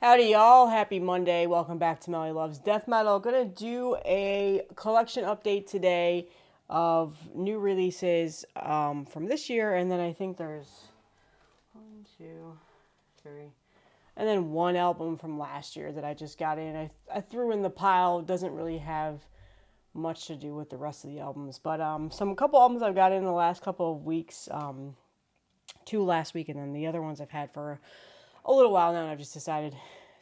Howdy, y'all. Happy Monday. Welcome back to Melly Loves Death Metal. Gonna do a collection update today of new releases from this year, and then I think there's one, two, three, and then one album from last year that I just got in. I threw in the pile. Doesn't really have much to do with the rest of the albums, but some couple albums I've got in the last couple of weeks. Two last week, and then the other ones I've had for a little while now, and I've just decided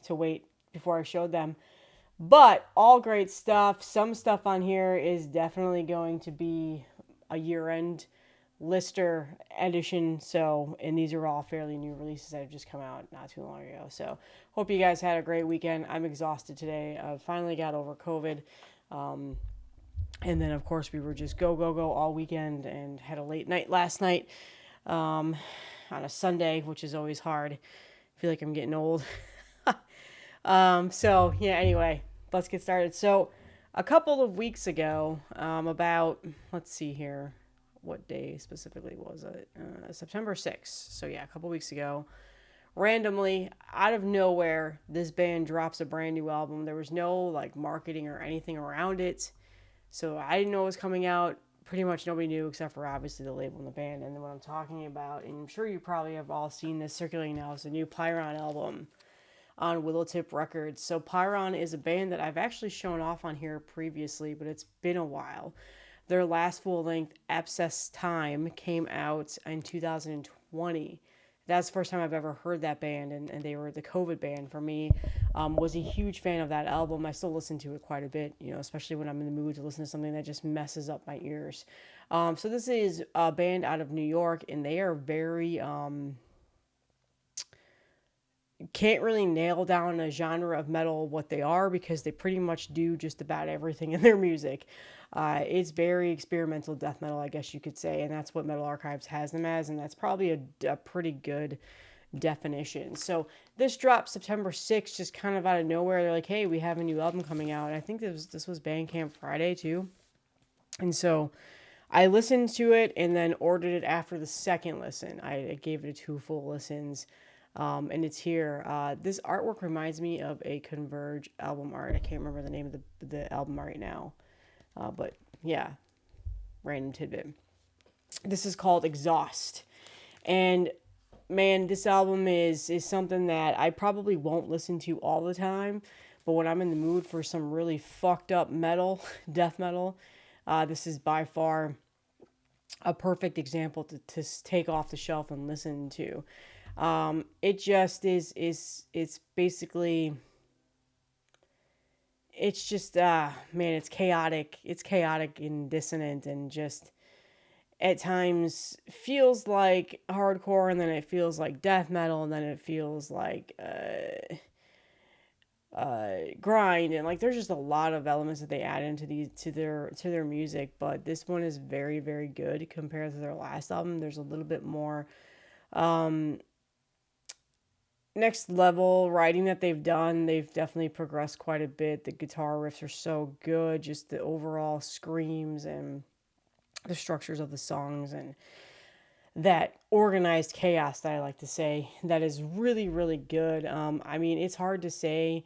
to wait before I showed them. But all great stuff. Some stuff on here is definitely going to be a year-end lister edition. So, and these are all fairly new releases that have just come out not too long ago. So, hope you guys had a great weekend. I'm exhausted today. I finally got over COVID. And then, of course, we were just go, go, go all weekend and had a late night last night on a Sunday, which is always hard. I feel like I'm getting old. So, yeah, anyway, let's get started. So, a couple of weeks ago, let's see here, what day specifically was it? September 6th. So, yeah, a couple weeks ago, randomly, out of nowhere, this band drops a brand new album. There was no, marketing or anything around it. So, I didn't know it was coming out. Pretty much nobody knew except for obviously the label and the band. And then what I'm talking about, and I'm sure you probably have all seen this circulating now, is the new Pyrrhon album on Willowtip Records. So Pyrrhon is a band that I've actually shown off on here previously, but it's been a while. Their last full-length Abscess Time came out in 2020. That's the first time I've ever heard that band, and they were the COVID band for me. Was a huge fan of that album. I still listen to it quite a bit, especially when I'm in the mood to listen to something that just messes up my ears. So this is a band out of New York, and they are very can't really nail down a genre of metal what they are because they pretty much do just about everything in their music. It's very experimental death metal, I guess you could say, and that's what Metal Archives has them as, and that's probably a pretty good definition. So this dropped September 6th, just kind of out of nowhere. They're like, hey, we have a new album coming out. And I think this was Bandcamp Friday too. And so I listened to it and then ordered it after the second listen. I gave it 2 full listens. And it's here. This artwork reminds me of a Converge album art. I can't remember the name of the album right now. But yeah, random tidbit. This is called Xoth. And man, this album is something that I probably won't listen to all the time. But when I'm in the mood for some really fucked up metal, death metal, this is by far a perfect example to take off the shelf and listen to. It just it's basically, it's just, man, it's chaotic. It's chaotic and dissonant and just at times feels like hardcore, and then it feels like death metal, and then it feels like, grind, and there's just a lot of elements that they add into these to their music. But this one is very, very good compared to their last album. There's a little bit more next level writing that they've done. They've definitely progressed quite a bit. The guitar riffs are so good, just the overall screams and the structures of the songs, and that organized chaos that I like to say, that is really, really good. I mean, it's hard to say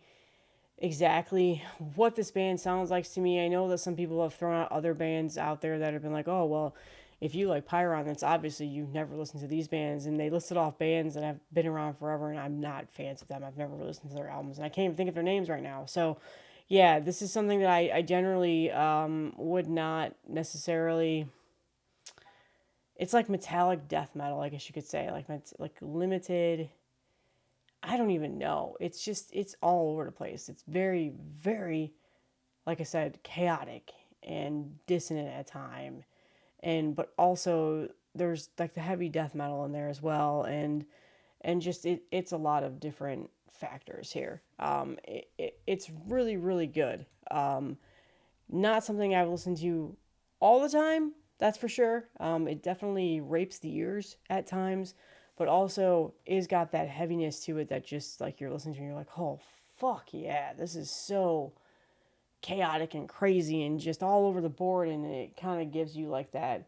exactly what this band sounds like to me. I know that some people have thrown out other bands out there that have been like, oh, well, if you like Pyrrhon, that's obviously you've never listened to these bands. And they listed off bands that have been around forever, and I'm not fans of them. I've never listened to their albums, and I can't even think of their names right now. So, yeah, this is something that I generally would not necessarily. It's like metallic death metal, I guess you could say, like limited. I don't even know. It's all over the place. It's very, very, like I said, chaotic and dissonant at time, and but also there's like the heavy death metal in there as well, and just it's a lot of different factors here. It's really, really good. Not something I've listened to all the time, that's for sure. It definitely rapes the ears at times, but also is got that heaviness to it that just like you're listening to and you're like, oh fuck yeah, this is so chaotic and crazy and just all over the board, and it kind of gives you like that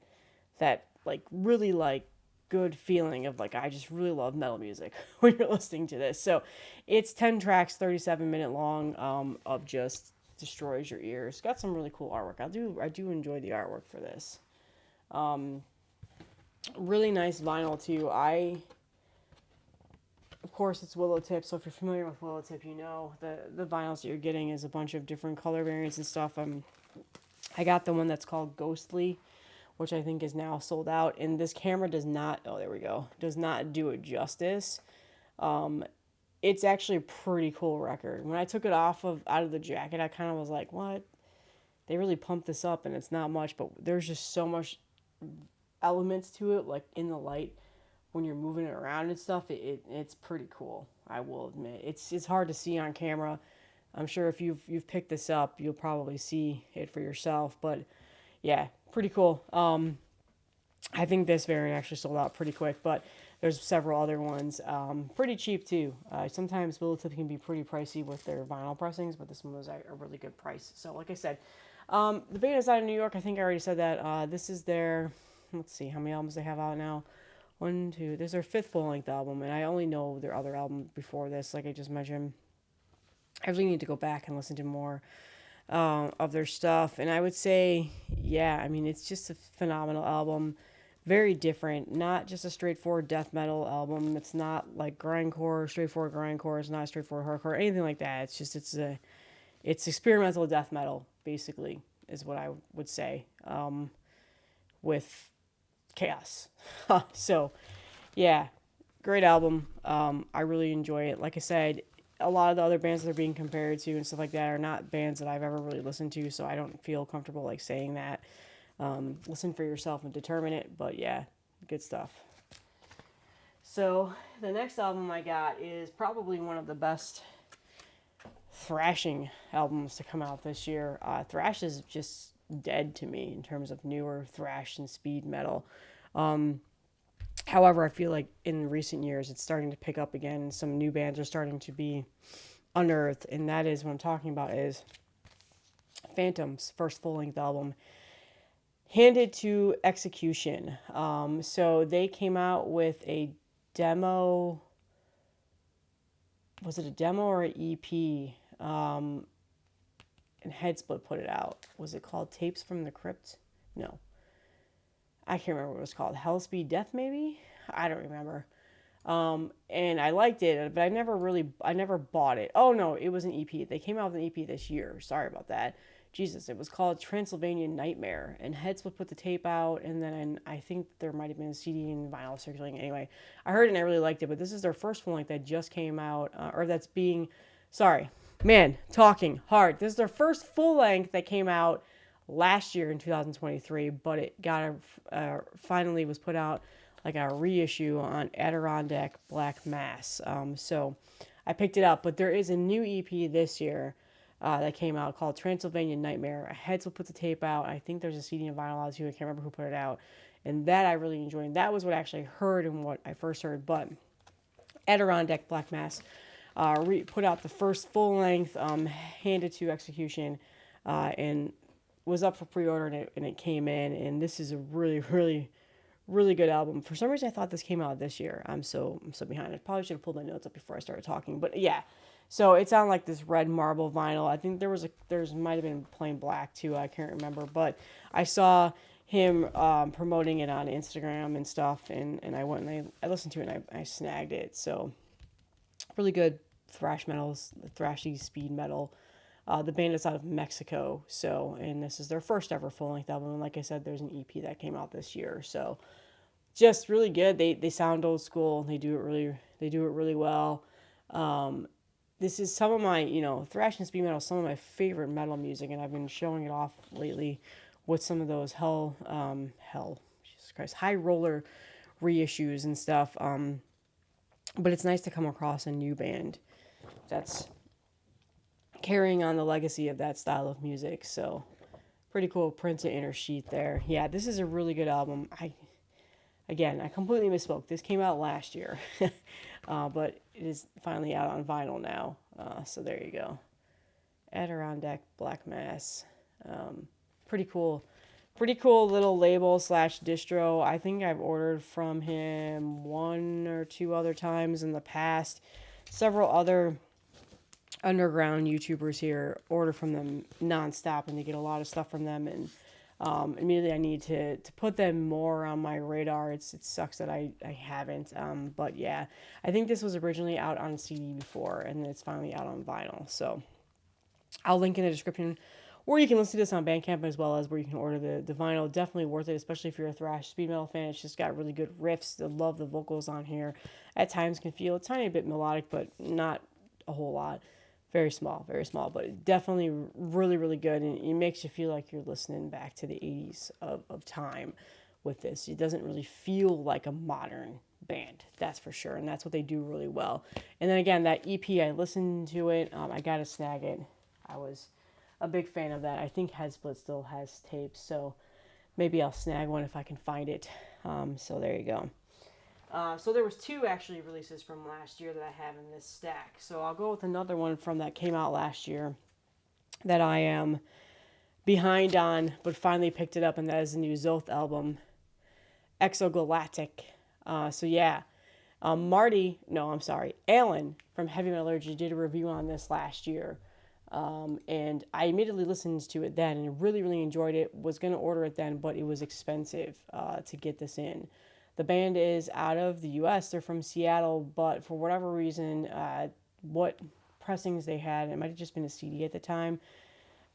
like really like good feeling of like I just really love metal music when you're listening to this. So it's 10 tracks, 37-minute long, of just destroys your ears. Got some really cool artwork. I do enjoy the artwork for this. Really nice vinyl too. Of course, it's Willow Tip, so if you're familiar with Willow Tip, you know the vinyls that you're getting is a bunch of different color variants and stuff. I got the one that's called Ghostly, which I think is now sold out. And this camera does not, oh, there we go, does not do it justice. It's actually a pretty cool record. When I took it out of the jacket, I kind of was like, what? They really pumped this up, and it's not much, but there's just so much elements to it, like in the light when you're moving it around and stuff. It's pretty cool. I will admit, it's hard to see on camera. I'm sure if you've picked this up, you'll probably see it for yourself. But yeah, pretty cool. I think this variant actually sold out pretty quick, but there's several other ones. Pretty cheap too. Sometimes Willow Tip can be pretty pricey with their vinyl pressings, but this one was a really good price. So like I said, the beta's out of New York. I think I already said that. This is their, let's see how many albums they have out now. One, two. This is their fifth full-length album, and I only know their other album before this, like I just mentioned. I really need to go back and listen to more of their stuff. And I would say, yeah, I mean, it's just a phenomenal album. Very different, not just a straightforward death metal album. It's not like grindcore, straightforward grindcore. It's not straightforward hardcore, anything like that. It's just it's experimental death metal, basically, is what I would say, with chaos. So, yeah, great album. I really enjoy it. Like I said, a lot of the other bands that are being compared to and stuff like that are not bands that I've ever really listened to, so I don't feel comfortable like saying that. Listen for yourself and determine it, but yeah, good stuff. So the next album I got is probably one of the best thrashing albums to come out this year. Thrash is just dead to me in terms of newer thrash and speed metal. However, I feel like in recent years it's starting to pick up again. Some new bands are starting to be unearthed, and that is what I'm talking about is Phantom's first full-length album, Handed to Execution. So they came out with a demo. Was it a demo or an EP? And Headsplit put it out. Was it called Tapes from the Crypt? No. I can't remember what it was called. Hellspeed Death, maybe? I don't remember. And I liked it, but I never bought it. Oh no, it was an EP. They came out with an EP this year. Sorry about that. Jesus, it was called Transylvanian Nightmare, and Headsplit put the tape out, and then I think there might have been a CD and vinyl circulating. Anyway, I heard it and I really liked it, but this is their first one like that just came out, or that's being, sorry, man, talking hard. This is their first full length that came out last year in 2023, but it got finally was put out like a reissue on Adirondack Black Mass. So I picked it up, but there is a new EP this year that came out called Transylvanian Nightmare. Heads will put the tape out. I think there's a CD and vinyl out too. I can't remember who put it out. And that I really enjoyed. And that was what I actually heard and what I first heard. But Adirondack Black Mass put out the first full length, Handed to Execution, and was up for pre-order, and it came in. And this is a really, really, really good album. For some reason, I thought this came out this year. I'm so behind. I probably should have pulled my notes up before I started talking. But yeah, so it's on like this red marble vinyl. I think there's might have been plain black too. I can't remember, but I saw him promoting it on Instagram and stuff, and I went and I listened to it and I snagged it. So really good thrash metals, thrashy speed metal. The band is out of Mexico, and this is their first ever full length album. And like I said, there's an EP that came out this year, so just really good. They sound old school. They do it really well. This is some of my thrash and speed metal, some of my favorite metal music, and I've been showing it off lately with some of those Jesus Christ, high roller reissues and stuff. But it's nice to come across a new band that's carrying on the legacy of that style of music. So pretty cool printed inner sheet there. Yeah, this is a really good album. I completely misspoke. This came out last year, but it is finally out on vinyl now. So there you go. Adirondack Black Mass. Pretty cool Pretty cool little label slash distro. I think I've ordered from him one or two other times in the past. Several other underground YouTubers here order from them nonstop, and they get a lot of stuff from them. And immediately I need to put them more on my radar. It sucks that I haven't. But yeah, I think this was originally out on CD before, and it's finally out on vinyl. So I'll link in the description where you can listen to this on Bandcamp as well as where you can order the vinyl. Definitely worth it, especially if you're a thrash speed metal fan. It's just got really good riffs. I love the vocals on here. At times can feel a tiny bit melodic, but not a whole lot. Very small, but definitely really, really good. And it makes you feel like you're listening back to the 80s of time with this. It doesn't really feel like a modern band, that's for sure. And that's what they do really well. And then again, that EP, I listened to it. I got to snag it. I was a big fan of that. I think Headsplit still has tapes, so maybe I'll snag one if I can find it. So there you go. So there was two actually releases from last year that I have in this stack. So I'll go with another one from that came out last year that I am behind on, but finally picked it up, and that is the new Xoth album, Exogalactic. So yeah, Alan from Heavy Metallurgy did a review on this last year. And I immediately listened to it then and really, really enjoyed it. Was going to order it then, but it was expensive to get this in. The band is out of the U.S. They're from Seattle, but for whatever reason, what pressings they had, it might have just been a CD at the time.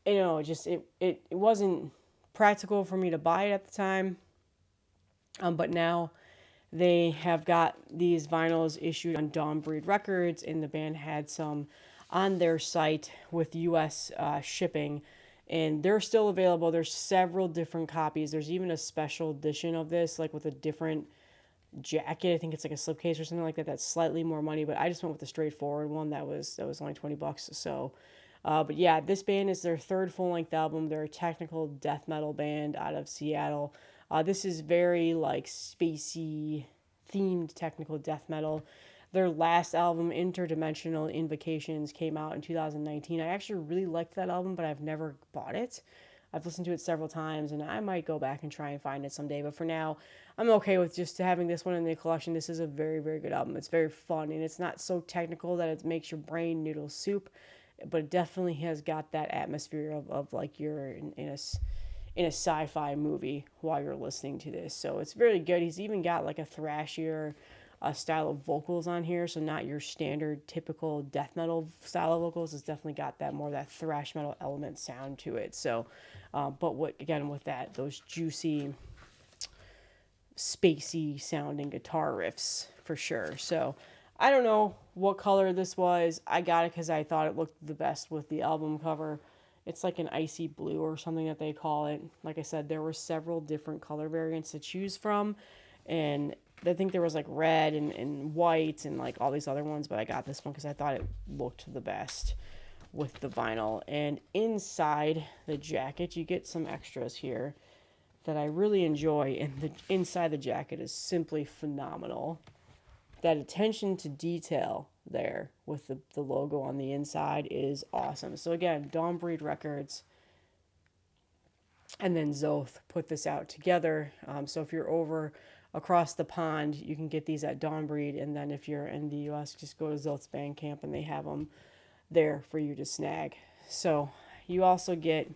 It wasn't practical for me to buy it at the time. But now they have got these vinyls issued on Dawn Breed Records, and the band had some on their site with U.S. Shipping, and they're still available. There's several different copies. There's even a special edition of this, like with a different jacket. I think it's like a slipcase or something like that. That's slightly more money, but I just went with the straightforward one. That was only $20. So, but yeah, this band is their third full length album. They're a technical death metal band out of Seattle. This is very like spacey themed technical death metal. Their last album, Interdimensional Invocations, came out in 2019. I actually really liked that album, but I've never bought it. I've listened to it several times, and I might go back and try and find it someday. But for now, I'm okay with just having this one in the collection. This is a very, very good album. It's very fun, and it's not so technical that it makes your brain noodle soup, but it definitely has got that atmosphere of like you're in a sci-fi movie while you're listening to this. So it's really good. He's even got like a thrashier style of vocals on here, so not your standard typical death metal style of vocals. It's definitely got that more of that thrash metal element sound to it. So, but with that, those juicy, spacey sounding guitar riffs for sure. So, I don't know what color this was. I got it because I thought it looked the best with the album cover. It's like an icy blue or something that they call it. Like I said, there were several different color variants to choose from, and I think there was like red and white and like all these other ones, but I got this one because I thought it looked the best with the vinyl. And inside the jacket, you get some extras here that I really enjoy, and the inside the jacket is simply phenomenal. That attention to detail there with the logo on the inside is awesome. So again, Dawn Breed Records and then Xoth put this out together. So if you're over across the pond, you can get these at Dawn Breed, and then if you're in the U.S., just go to Xoth's Bandcamp, and they have them there for you to snag. So you also get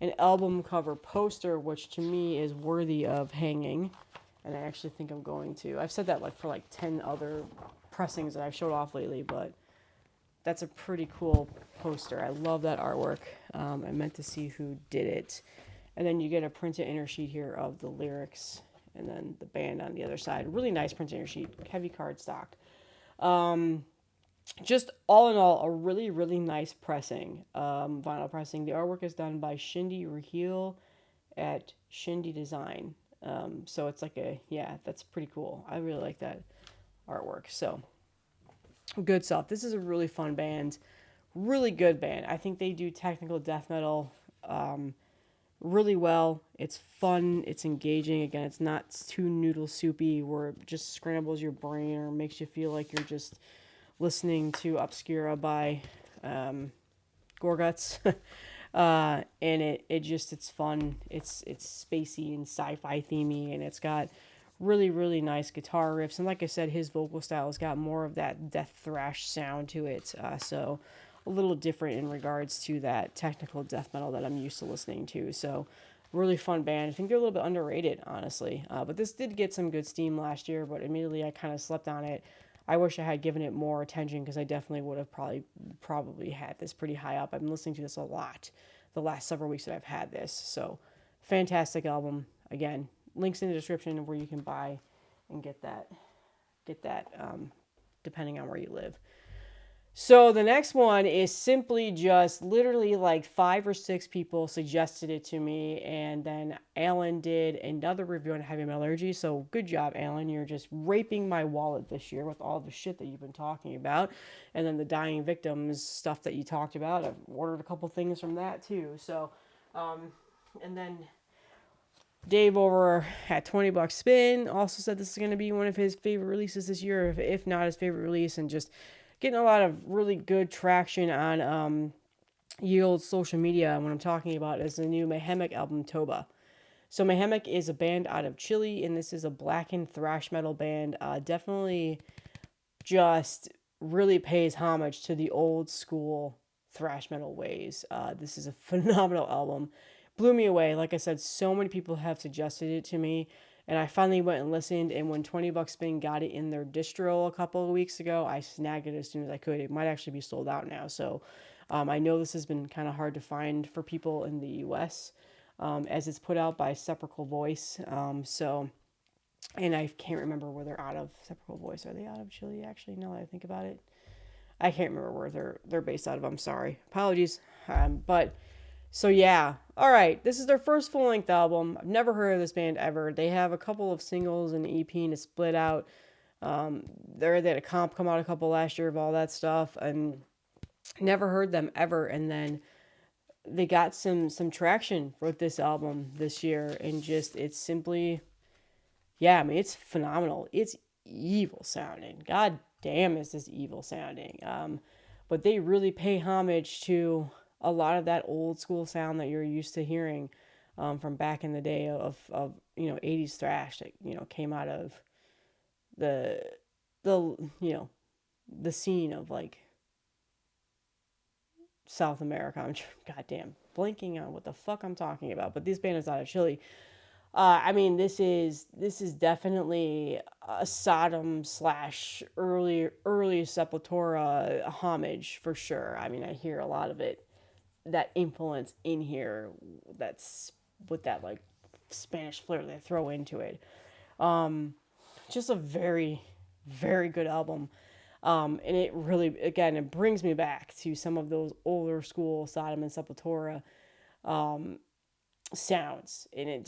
an album cover poster, which to me is worthy of hanging, and I actually think I'm going to. I've said that like for like 10 other pressings that I've showed off lately, but that's a pretty cool poster. I love that artwork. I meant to see who did it. And then you get a printed inner sheet here of the lyrics, and then the band on the other side. Really nice printed inner sheet, heavy cardstock. Just all in all, a really, really nice pressing, vinyl pressing. The artwork is done by Shindy Raheel at Shindy Design. So it's like that's pretty cool. I really like that artwork. So good stuff. This is a really fun band, really good band. I think they do technical death metal really well. It's fun. It's engaging. Again, it's not too noodle soupy where it just scrambles your brain or makes you feel like you're just listening to Obscura by Gorguts. And it's fun. It's spacey and sci-fi themey, and it's got really really nice guitar riffs. And like I said, his vocal style has got more of that death thrash sound to it. So a little different in regards to that technical death metal that I'm used to listening to. So really fun band. I think they're a little bit underrated, honestly. But this did get some good steam last year, but immediately I kind of slept on it. I wish I had given it more attention because I definitely would have probably had this pretty high up. I've been listening to this a lot the last several weeks that I've had this. So fantastic album. Again, links in the description where you can buy and get that depending on where you live. So the next one is simply just literally like 5 or 6 people suggested it to me, and then Alan did another review on heavy metallurgy. So good job, Alan. You're just raping my wallet this year with all the shit that you've been talking about, and then the dying victims stuff that you talked about. I've ordered a couple things from that too. So, and then Dave over at 20 Bucks Spin also said this is going to be one of his favorite releases this year, if not his favorite release, and just getting a lot of really good traction on Yield's social media when I'm talking about is the new Myhemk album, Toba. So Myhemk is a band out of Chile, and this is a blackened thrash metal band. Definitely just really pays homage to the old school thrash metal ways. This is a phenomenal album. Blew me away. Like I said, so many people have suggested it to me, and I finally went and listened. And when 20 Bucks Spin got it in their distro a couple of weeks ago, I snagged it as soon as I could. It might actually be sold out now. So I know this has been kind of hard to find for people in the U.S. As it's put out by Sepulchral Voice. And I can't remember where they're out of. Sepulchral Voice, are they out of Chile? Actually, now that I think about it, I can't remember where they're based out of. I'm sorry, apologies. But so yeah, all right. This is their first full length album. I've never heard of this band ever. They have a couple of singles and EP and a split out. They had a comp come out a couple last year of all that stuff, and never heard them ever. And then they got some traction with this album this year, and just it's simply, yeah, I mean it's phenomenal. It's evil sounding. God damn, is this evil sounding. But they really pay homage to a lot of that old school sound that you're used to hearing from back in the day of 80s thrash that came out of the the the scene of like South America. I'm goddamn blanking on what the fuck I'm talking about. But this band is out of Chile. I mean, this is definitely a Sodom slash early Sepultura homage for sure. I mean, I hear a lot of it, that influence in here. That's with that like Spanish flair they throw into it. Just a very very good album. And it really, again, it brings me back to some of those older school Sodom and Sepultura sounds, and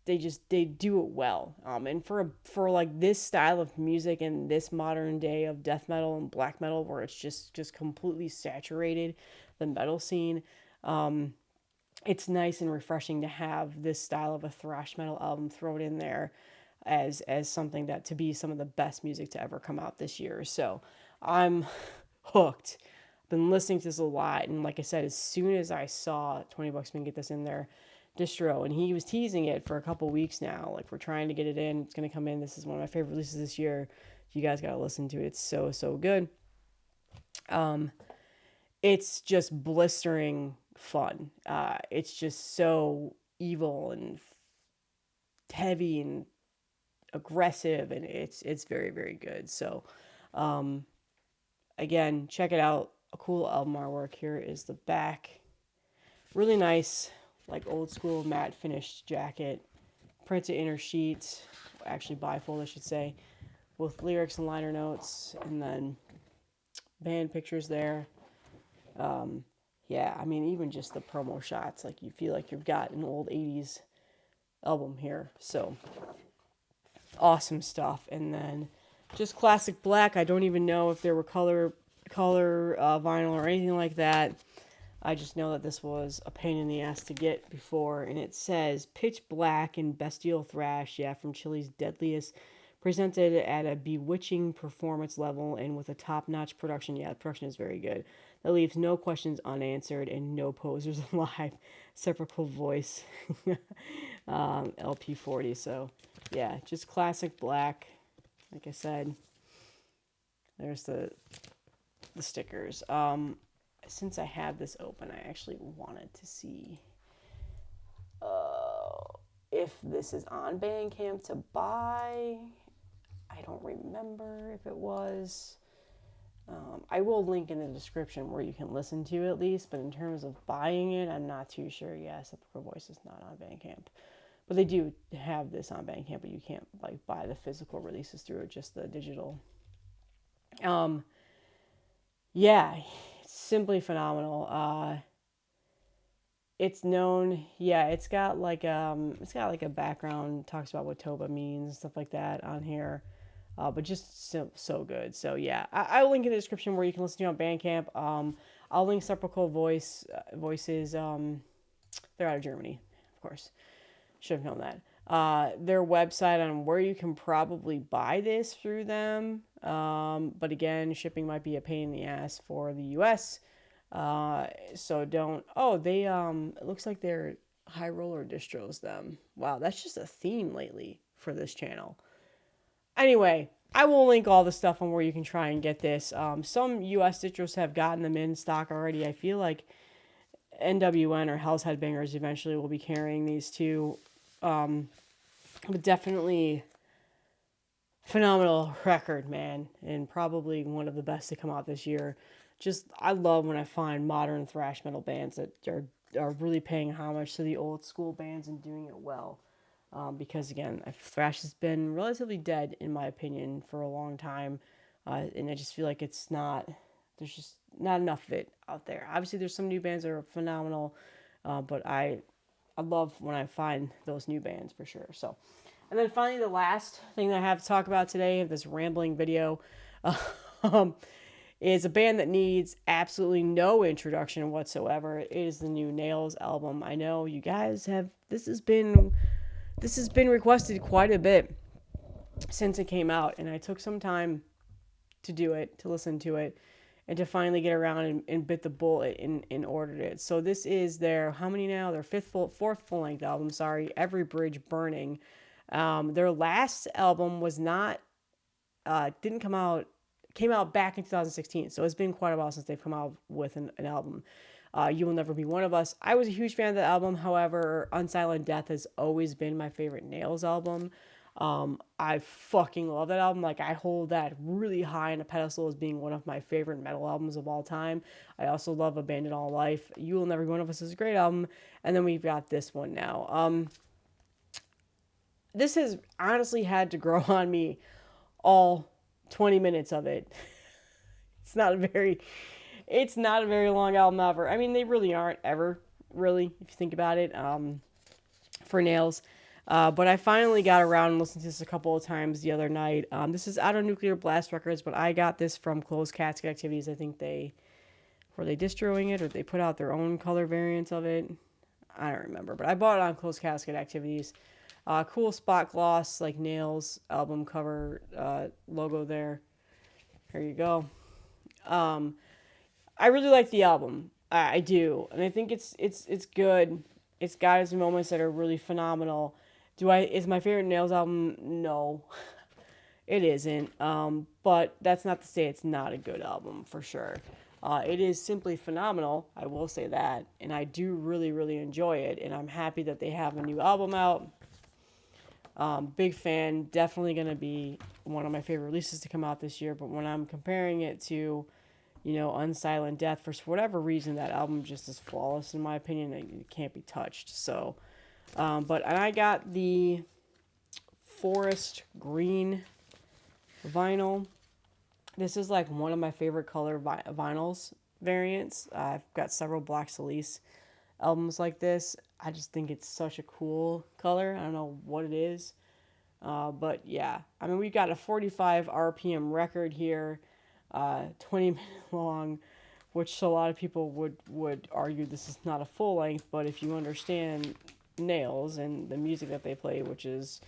they do it well. And for like this style of music and this modern day of death metal and black metal, where it's just completely saturated the metal scene, it's nice and refreshing to have this style of a thrash metal album thrown in there as something that to be some of the best music to ever come out this year. So I'm hooked. Been listening to this a lot, and like I said, as soon as I saw 20 Bucks Spin get this in their distro, and he was teasing it for a couple weeks now, like we're trying to get it in. It's gonna come in. This is one of my favorite releases this year. You guys gotta listen to it. It's so good. It's just blistering fun. It's just so evil and heavy and aggressive, and it's very very good. So again, check it out. A cool album artwork. Here is the back. Really nice, like old school matte finished jacket. Printed inner sheet, actually bifold I should say, with lyrics and liner notes, and then band pictures there. Yeah, I mean even just the promo shots, like you feel like you've got an old 80s album here. So awesome stuff. And then just classic black. I don't even know if there were color vinyl or anything like that. I just know that this was a pain in the ass to get before, and it says pitch black and bestial thrash, yeah, from Chile's deadliest presented at a bewitching performance level and with a top-notch production. Yeah, the production is very good. That leaves no questions unanswered and no posers alive. Sepulchral voice, LP40. So, yeah, just classic black. Like I said, there's the stickers. Since I have this open, I actually wanted to see if this is on Bandcamp to buy. I don't remember if it was. I will link in the description where you can listen to at least, but in terms of buying it, I'm not too sure. Yeah, Sepulchral Voice is not on Bandcamp. But they do have this on Bandcamp, but you can't like buy the physical releases through it, just the digital. Yeah, it's simply phenomenal. It's known, yeah, it's got like a background, talks about what Toba means, stuff like that on here. But just so good. So yeah, I'll link in the description where you can listen to it on Bandcamp. I'll link Sepulchral Voices. They're out of Germany, of course. Should have known that. Their website on where you can probably buy this through them. But again, shipping might be a pain in the ass for the U.S. So don't. Oh, they it looks like they're High Roller Distros. Them. Wow, that's just a theme lately for this channel. Anyway, I will link all the stuff on where you can try and get this. Some U.S. distros have gotten them in stock already. I feel like NWN or Hell's Headbangers eventually will be carrying these too. But definitely phenomenal record, man, and probably one of the best to come out this year. Just I love when I find modern thrash metal bands that are really paying homage to the old school bands and doing it well. Because again, thrash has been relatively dead in my opinion for a long time, and I just feel like there's just not enough of it out there. Obviously, there's some new bands that are phenomenal, but I love when I find those new bands for sure. So, and then finally, the last thing that I have to talk about today of this rambling video, is a band that needs absolutely no introduction whatsoever. It is the new Nails album. I know you guys have this has been requested quite a bit since it came out, and I took some time to do it, to listen to it, and to finally get around and bit the bullet and ordered it. So this is their, how many now? Their fourth full-length album, sorry, Every Bridge Burning. Their last album was not, didn't come out, came out back in 2016, so it's been quite a while since they've come out with an album. You Will Never Be One of Us. I was a huge fan of the album. However, Unsilent Death has always been my favorite Nails album. I fucking love that album. Like, I hold that really high on a pedestal as being one of my favorite metal albums of all time. I also love Abandon All Life. You Will Never Be One of Us is a great album. And then we've got this one now. This has honestly had to grow on me all 20 minutes of it. It's not a very long album ever. I mean, they really aren't ever, really, if you think about it, for Nails. But I finally got around and listened to this a couple of times the other night. This is out on Nuclear Blast Records, but I got this from Closed Casket Activities. I think were they distroing it, or they put out their own color variants of it? I don't remember, but I bought it on Closed Casket Activities. Cool spot gloss, like Nails album cover logo there. Here you go. I really like the album. I do, and I think it's good. It's got its moments that are really phenomenal. Is my favorite Nails album? No, it isn't. But that's not to say it's not a good album for sure. It is simply phenomenal. I will say that, and I do really, really enjoy it. And I'm happy that they have a new album out. Big fan. Definitely gonna be one of my favorite releases to come out this year. But when I'm comparing it to, Unsilent Death, for whatever reason, that album just is flawless in my opinion. It can't be touched. So, and I got the forest green vinyl. This is like one of my favorite color vinyls variants. I've got several Black Salice albums like this. I just think it's such a cool color. I don't know what it is. But yeah, I mean, we've got a 45 RPM record here, 20 minutes long, which a lot of people would argue this is not a full length, but if you understand Nails and the music that they play, which is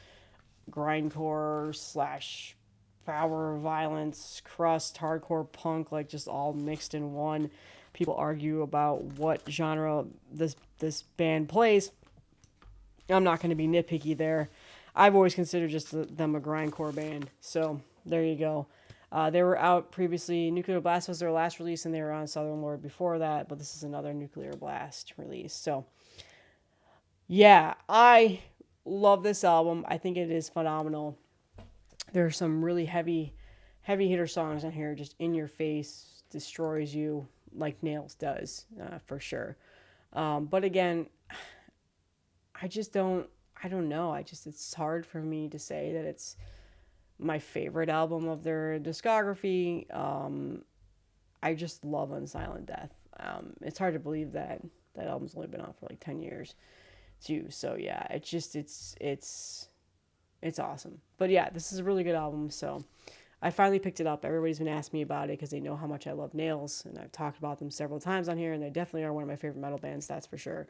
grindcore slash power violence, crust, hardcore punk, like just all mixed in one. People argue about what genre this band plays. I'm not going to be nitpicky there. I've always considered just them a grindcore band. So there you go. They were out previously. Nuclear Blast was their last release, and they were on Southern Lord before that. But this is another Nuclear Blast release. So yeah, I love this album. I think it is phenomenal. There are some really heavy hitter songs on here, just in your face, destroys you like Nails does, for sure. But again, I just don't. I don't know. It's hard for me to say that it's my favorite album of their discography. I just love Unsilent Death. It's hard to believe that that album's only been out for like 10 years too. So yeah, it's awesome. But yeah, this is a really good album. So I finally picked it up. Everybody's been asking me about it because they know how much I love Nails, and I've talked about them several times on here, and they definitely are one of my favorite metal bands. That's for sure.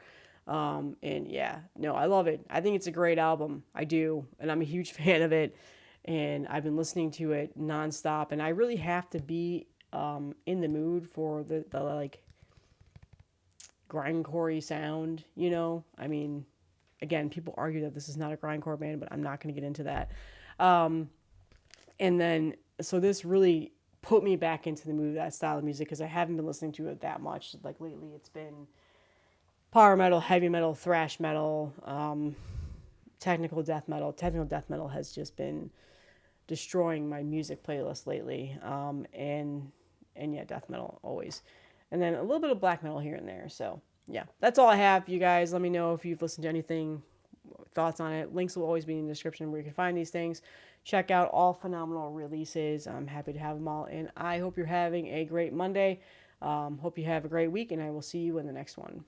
And yeah, no, I love it. I think it's a great album. I do, and I'm a huge fan of it. And I've been listening to it nonstop. And I really have to be in the mood for the like grindcore sound. You know, I mean, again, people argue that this is not a grindcore band, but I'm not going to get into that. Um, and then so this really put me back into the mood of that style of music because I haven't been listening to it that much. Like lately, it's been power metal, heavy metal, thrash metal, technical death metal. Technical death metal has just been destroying my music playlist lately. And yeah, death metal always, and then a little bit of black metal here and there. So yeah, that's all I have. You guys, let me know if you've listened to anything, thoughts on it. Links will always be in the description where you can find these things. Check out all phenomenal releases. I'm happy to have them all, and I hope you're having a great Monday. Hope you have a great week, and I will see you in the next one.